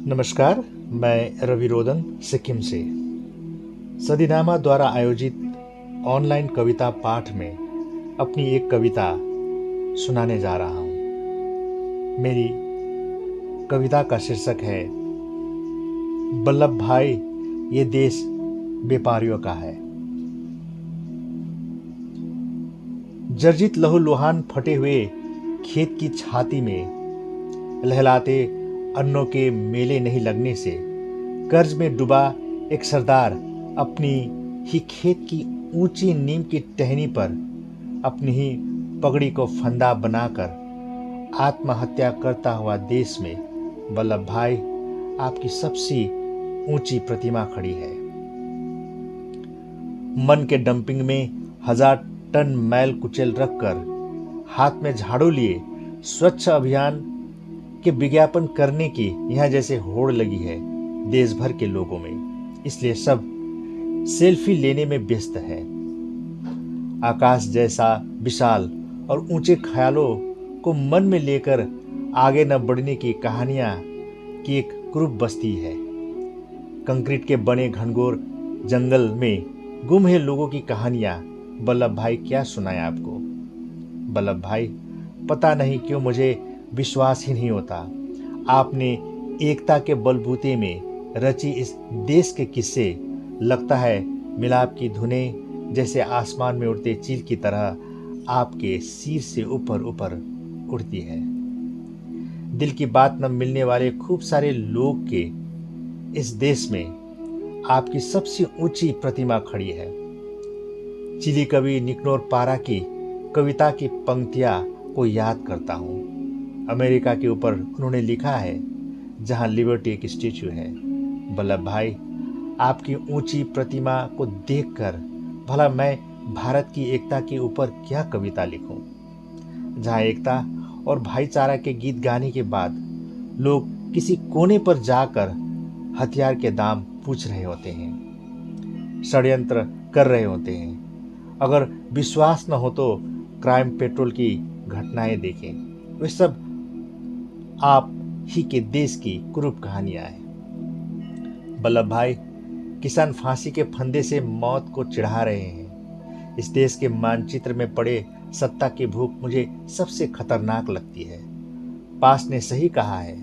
नमस्कार, मैं रवि रोदन सिक्किम से सदीनामा द्वारा आयोजित ऑनलाइन कविता पाठ में अपनी एक कविता सुनाने जा रहा हूँ। मेरी कविता का शीर्षक है वल्लभ भाई, ये देश व्यापारियों का है। जर्जित लहूलुहान फटे हुए खेत की छाती में लहलाते अन्नों के मेले नहीं लगने से कर्ज में डूबा एक सरदार अपनी ही खेत की ऊंची नीम की टहनी पर अपनी ही पगड़ी को फंदा बनाकर आत्महत्या करता हुआ देश में वल्लभ भाई आपकी सबसे ऊंची प्रतिमा खड़ी है। मन के डंपिंग में 1000 टन मैल कुचल रखकर हाथ में झाड़ू लिए स्वच्छ अभियान के विज्ञापन करने की यहाँ जैसे होड़ लगी है देश भर के लोगों में, इसलिए सब सेल्फी लेने में व्यस्त है। आकाश जैसा विशाल और ऊंचे ख्यालों को मन में लेकर आगे न बढ़ने की कहानियां की एक क्रूर बस्ती है। कंक्रीट के बने घनघोर जंगल में गुम है लोगों की कहानियां। वल्लभ भाई क्या सुनाए आपको। वल्लभ भाई, पता नहीं क्यों मुझे विश्वास ही नहीं होता आपने एकता के बलबूते में रची इस देश के किस्से। लगता है मिलाप की धुनें जैसे आसमान में उड़ते चील की तरह आपके सिर से ऊपर ऊपर उड़ती है। दिल की बात न मिलने वाले खूब सारे लोग के इस देश में आपकी सबसे ऊंची प्रतिमा खड़ी है। चिली कवि निकनोर पारा की कविता की पंक्तियां को याद करता हूँ। अमेरिका के ऊपर उन्होंने लिखा है जहां लिबर्टी एक स्टैच्यू है। वल्लभ भाई, आपकी ऊंची प्रतिमा को देखकर भला मैं भारत की एकता के ऊपर क्या कविता लिखूं, जहां एकता और भाईचारा के गीत गाने के बाद लोग किसी कोने पर जाकर हथियार के दाम पूछ रहे होते हैं, षड्यंत्र कर रहे होते हैं। अगर विश्वास न हो तो क्राइम पेट्रोल की घटनाएं देखें, वे सब आप ही के देश की क्रूर कहानियां हैं। वल्लभ भाई, किसान फांसी के फंदे से मौत को चिढ़ा रहे हैं। इस देश के मानचित्र में पड़े सत्ता की भूख मुझे सबसे खतरनाक लगती है। पास ने सही कहा है,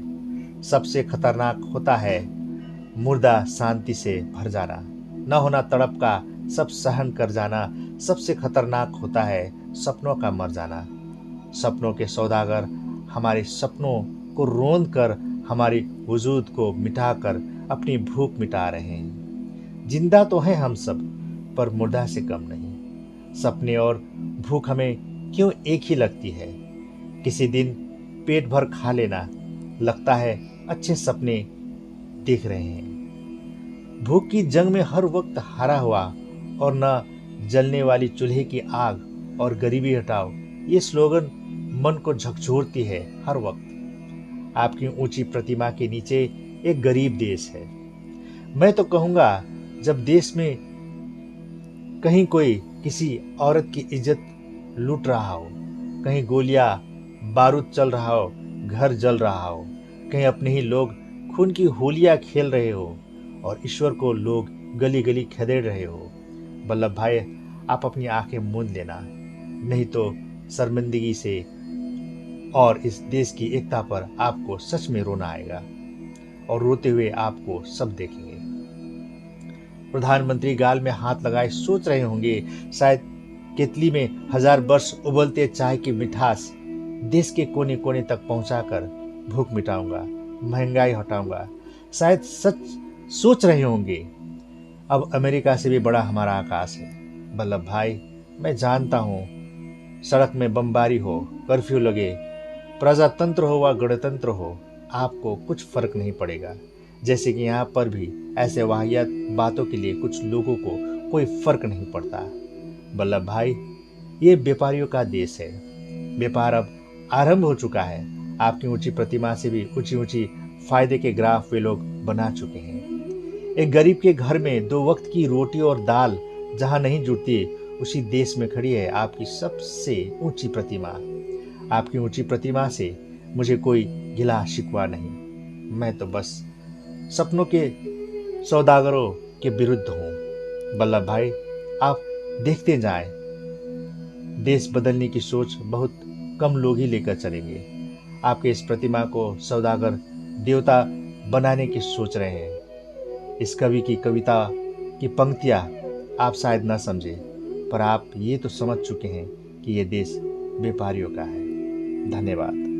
सबसे खतरनाक होता है मुर्दा शांति से भर जाना, न होना तड़प का सब सहन कर जाना। सबसे खतरनाक होता है सपनों का मर जाना। सपनों के सौदागर हमारे सपनों को रोंद कर हमारी वजूद को मिटाकर अपनी भूख मिटा रहे हैं। जिंदा तो हैं हम सब, पर मुर्दा से कम नहीं। सपने और भूख हमें क्यों एक ही लगती है। किसी दिन पेट भर खा लेना, लगता है अच्छे सपने देख रहे हैं। भूख की जंग में हर वक्त हारा हुआ और न जलने वाली चूल्हे की आग और गरीबी हटाओ, ये स्लोगन मन को झकझोरती है हर वक्त। आपकी ऊंची प्रतिमा के नीचे एक गरीब देश है। मैं तो कहूंगा, जब देश में कहीं कोई किसी औरत की इज्जत लूट रहा हो, कहीं गोलियां बारूद चल रहा हो, घर जल रहा हो, कहीं अपने ही लोग खून की होलियां खेल रहे हो और ईश्वर को लोग गली गली खदेड़ रहे हो, वल्लभ भाई आप अपनी आंखें मूंद लेना, नहीं तो शर्मिंदगी से और इस देश की एकता पर आपको सच में रोना आएगा और रोते हुए आपको सब देखेंगे। प्रधानमंत्री गाल में हाथ लगाए सोच रहे होंगे, शायद केतली में 1000 वर्ष उबलते चाय की मिठास देश के कोने कोने तक पहुंचाकर भूख मिटाऊंगा, महंगाई हटाऊंगा। शायद सच सोच रहे होंगे, अब अमेरिका से भी बड़ा हमारा आकाश है। वल्लभ भाई, मैं जानता हूं, सड़क में बमबारी हो, कर्फ्यू लगे, प्रजातंत्र हो व गणतंत्र हो, आपको कुछ फर्क नहीं पड़ेगा। जैसे कि यहाँ पर भी ऐसे वाहियात बातों के लिए कुछ लोगों को कोई फर्क नहीं पड़ता। वल्लभ भाई, ये व्यापारियों का देश है। व्यापार अब आरंभ हो चुका है। आपकी ऊंची प्रतिमा से भी ऊंची ऊंची फायदे के ग्राफ वे लोग बना चुके हैं। एक गरीब के घर में 2 वक्त की रोटी और दाल जहां नहीं जुटती, उसी देश में खड़ी है आपकी सबसे ऊंची प्रतिमा। आपकी ऊंची प्रतिमा से मुझे कोई गिला शिकवा नहीं। मैं तो बस सपनों के सौदागरों के विरुद्ध हूँ। वल्लभ भाई, आप देखते जाएं, देश बदलने की सोच बहुत कम लोग ही लेकर चलेंगे। आपके इस प्रतिमा को सौदागर देवता बनाने की सोच रहे हैं। इस कवि की कविता की पंक्तियाँ आप शायद ना समझे, पर आप ये तो समझ चुके हैं कि ये देश व्यापारियों का है। धन्यवाद।